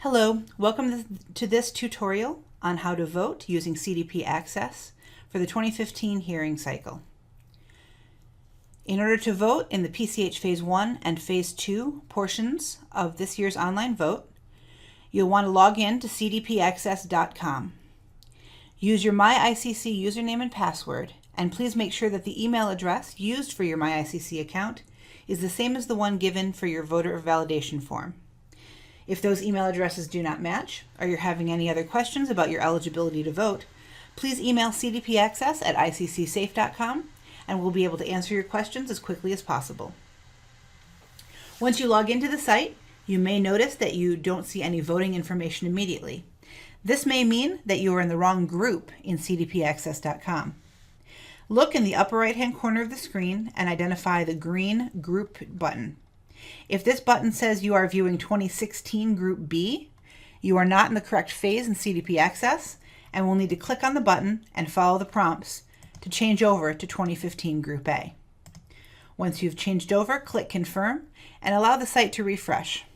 Hello, welcome to this tutorial on how to vote using cdpACCESS for the 2015 hearing cycle. In order to vote in the PCH Phase 1 and Phase 2 portions of this year's online vote, you'll want to log in to cdpACCESS.com. Use your MyICC username and password, and please make sure that the email address used for your MyICC account is the same as the one given for your voter validation form. If those email addresses do not match, or you're having any other questions about your eligibility to vote, please email cdpACCESS@iccsafe.com and we'll be able to answer your questions as quickly as possible. Once you log into the site, you may notice that you don't see any voting information immediately. This may mean that you are in the wrong group in cdpACCESS.com. Look in the upper right-hand corner of the screen and identify the green Group button. If this button says you are viewing 2016 Group B, you are not in the correct phase in cdpACCESS and will need to click on the button and follow the prompts to change over to 2015 Group A. Once you've changed over, click Confirm and allow the site to refresh.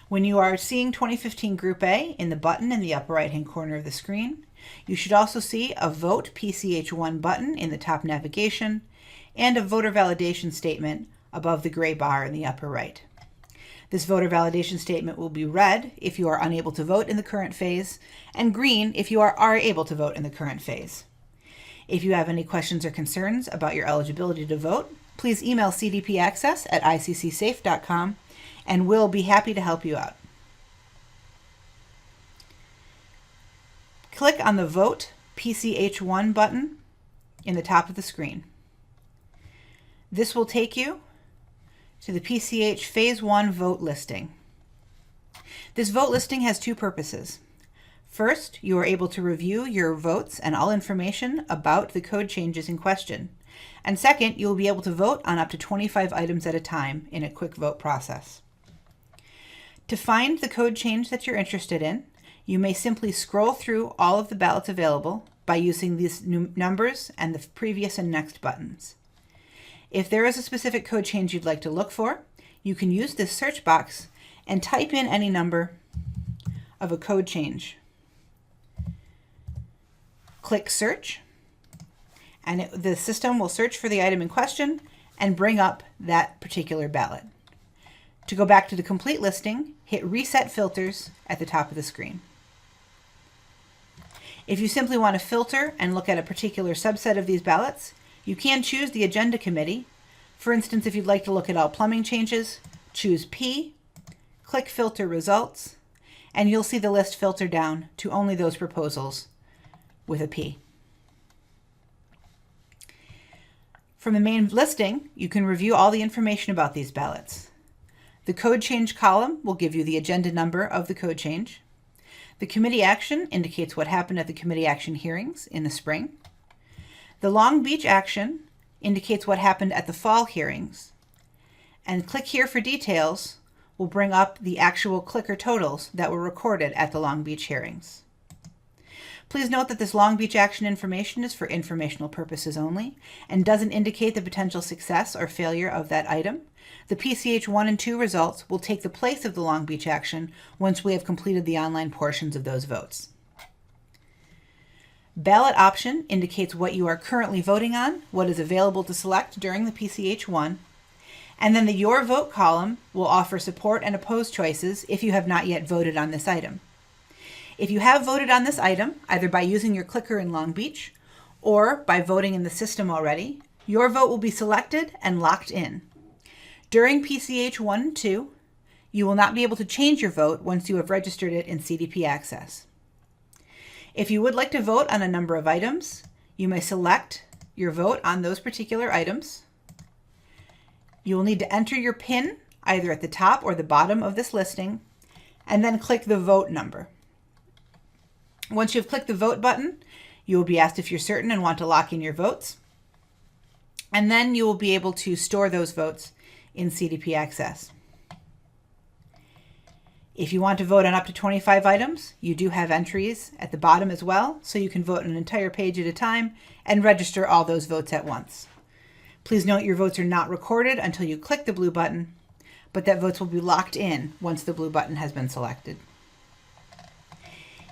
When you are seeing 2015 Group A in the button in the upper right-hand corner of the screen, you should also see a Vote PCH1 button in the top navigation and a voter validation statement above the gray bar in the upper right. This voter validation statement will be red if you are unable to vote in the current phase, and green if you are able to vote in the current phase. If you have any questions or concerns about your eligibility to vote, please email cdpACCESS@iccsafe.com and we'll be happy to help you out. Click on the Vote PCH1 button in the top of the screen. This will take you to the PCH Phase 1 vote listing. This vote listing has two purposes. First, you are able to review your votes and all information about the code changes in question. And second, you will be able to vote on up to 25 items at a time in a quick vote process. To find the code change that you're interested in, you may simply scroll through all of the ballots available by using these numbers and the previous and next buttons. If there is a specific code change you'd like to look for, you can use this search box and type in any number of a code change. Click Search, and the system will search for the item in question and bring up that particular ballot. To go back to the complete listing, hit Reset Filters at the top of the screen. If you simply want to filter and look at a particular subset of these ballots, you can choose the agenda committee. For instance, if you'd like to look at all plumbing changes, choose P, click Filter Results, and you'll see the list filter down to only those proposals with a P. From the main listing, you can review all the information about these ballots. The code change column will give you the agenda number of the code change. The committee action indicates what happened at the committee action hearings in the spring. The Long Beach action indicates what happened at the fall hearings. And click here for details will bring up the actual clicker totals that were recorded at the Long Beach hearings. Please note that this Long Beach action information is for informational purposes only and doesn't indicate the potential success or failure of that item. The PCH 1 and 2 results will take the place of the Long Beach action once we have completed the online portions of those votes. Ballot option indicates what you are currently voting on, what is available to select during the PCH 1, and then the Your Vote column will offer support and opposed choices if you have not yet voted on this item. If you have voted on this item, either by using your clicker in Long Beach or by voting in the system already, your vote will be selected and locked in. During PCH 1 and 2, you will not be able to change your vote once you have registered it in cdpACCESS. If you would like to vote on a number of items, you may select your vote on those particular items. You will need to enter your PIN either at the top or the bottom of this listing, and then click the vote number. Once you've clicked the vote button, you will be asked if you're certain and want to lock in your votes, and then you will be able to store those votes in cdpACCESS. If you want to vote on up to 25 items, you do have entries at the bottom as well, so you can vote an entire page at a time and register all those votes at once. Please note your votes are not recorded until you click the blue button, but that votes will be locked in once the blue button has been selected.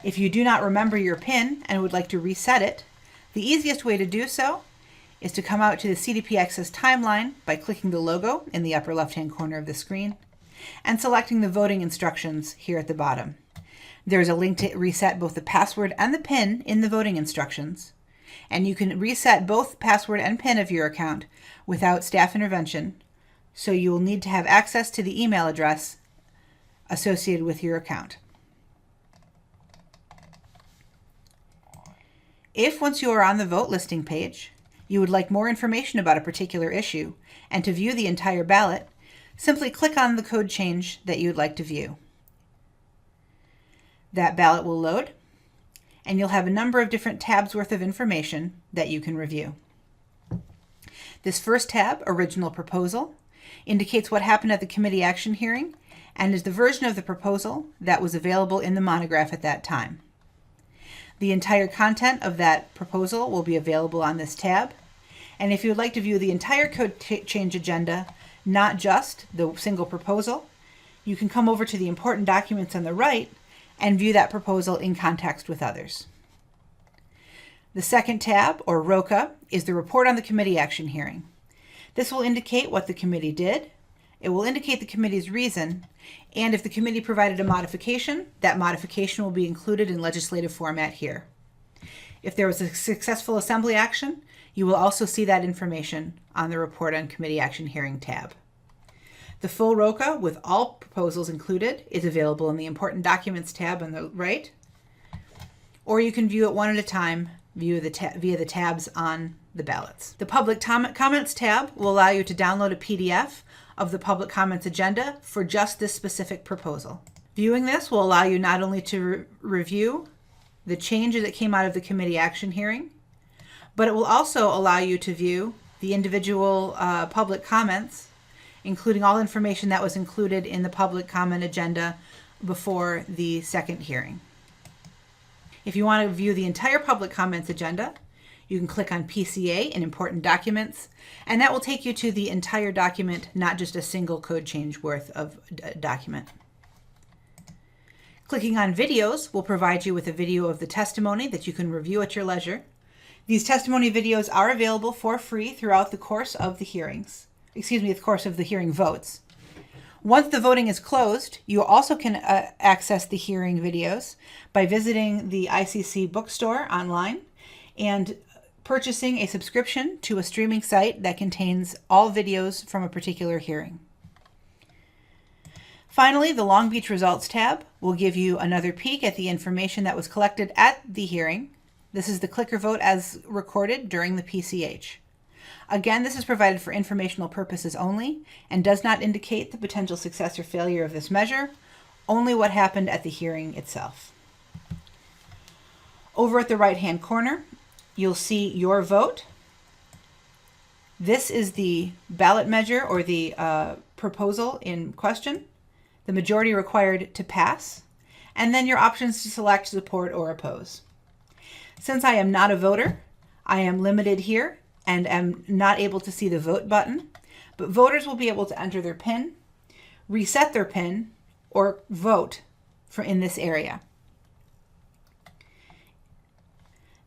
If you do not remember your PIN and would like to reset it, the easiest way to do so is to come out to the cdpACCESS timeline by clicking the logo in the upper left-hand corner of the screen and selecting the voting instructions here at the bottom. There's a link to reset both the password and the PIN in the voting instructions, and you can reset both password and PIN of your account without staff intervention, so you will need to have access to the email address associated with your account. If once you are on the vote listing page, you would like more information about a particular issue and to view the entire ballot, simply click on the code change that you would like to view. That ballot will load, and you'll have a number of different tabs worth of information that you can review. This first tab, Original Proposal, indicates what happened at the committee action hearing and is the version of the proposal that was available in the monograph at that time. The entire content of that proposal will be available on this tab, and if you would like to view the entire code change agenda, not just the single proposal, you can come over to the important documents on the right and view that proposal in context with others. The second tab, or ROCA, is the report on the committee action hearing. This will indicate what the committee did, it will indicate the committee's reason, and if the committee provided a modification, that modification will be included in legislative format here. If there was a successful assembly action, you will also see that information on the Report on Committee Action Hearing tab. The full ROCA with all proposals included is available in the Important Documents tab on the right, or you can view it one at a time via the tabs on the ballots. The Public Comments tab will allow you to download a PDF of the public comments agenda for just this specific proposal. Viewing this will allow you not only to review the changes that came out of the committee action hearing, but it will also allow you to view the individual public comments, including all information that was included in the public comment agenda before the second hearing. If you want to view the entire public comments agenda, you can click on PCA in Important Documents, and that will take you to the entire document, not just a single code change worth of document. Clicking on Videos will provide you with a video of the testimony that you can review at your leisure. These testimony videos are available for free throughout the course of the hearings. The course of the hearing votes. Once the voting is closed, you also can access the hearing videos by visiting the ICC bookstore online and purchasing a subscription to a streaming site that contains all videos from a particular hearing. Finally, the Long Beach Results tab will give you another peek at the information that was collected at the hearing. This is the clicker vote as recorded during the PCH. Again, this is provided for informational purposes only and does not indicate the potential success or failure of this measure, only what happened at the hearing itself. Over at the right-hand corner, you'll see your vote. This is the ballot measure or the proposal in question, the majority required to pass, and then your options to select, support, or oppose. Since I am not a voter, I am limited here and am not able to see the vote button, but voters will be able to enter their PIN, reset their PIN, or vote in this area.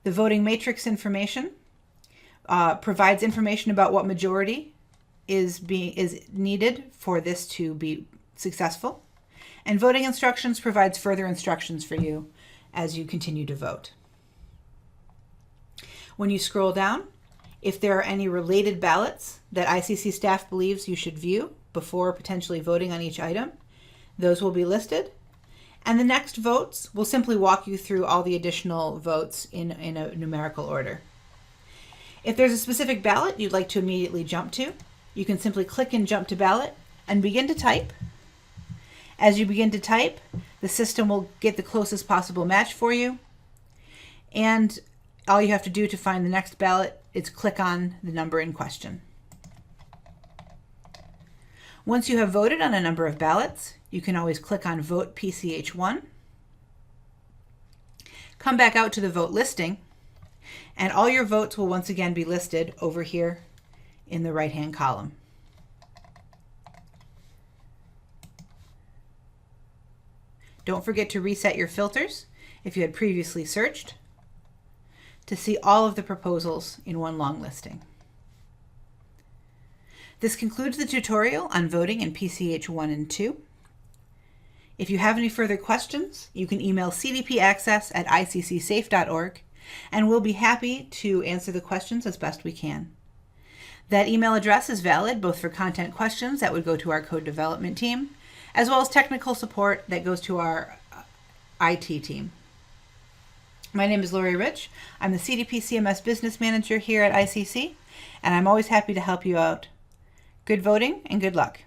The voting matrix information provides information about what majority is needed for this to be successful, and voting instructions provides further instructions for you as you continue to vote. When you scroll down, if there are any related ballots that ICC staff believes you should view before potentially voting on each item, those will be listed. And the next votes will simply walk you through all the additional votes in a numerical order. If there's a specific ballot you'd like to immediately jump to, you can simply click and jump to ballot and begin to type. As you begin to type, the system will get the closest possible match for you. And all you have to do to find the next ballot is click on the number in question. Once you have voted on a number of ballots, you can always click on Vote PCH1, come back out to the vote listing, and all your votes will once again be listed over here in the right-hand column. Don't forget to reset your filters if you had previously searched, to see all of the proposals in one long listing. This concludes the tutorial on voting in PCH 1 and 2. If you have any further questions, you can email cdpACCESS@iccsafe.org, and we'll be happy to answer the questions as best we can. That email address is valid both for content questions that would go to our code development team, as well as technical support that goes to our IT team. My name is Lori Rich. I'm the CDP CMS Business Manager here at ICC, and I'm always happy to help you out. Good voting and good luck.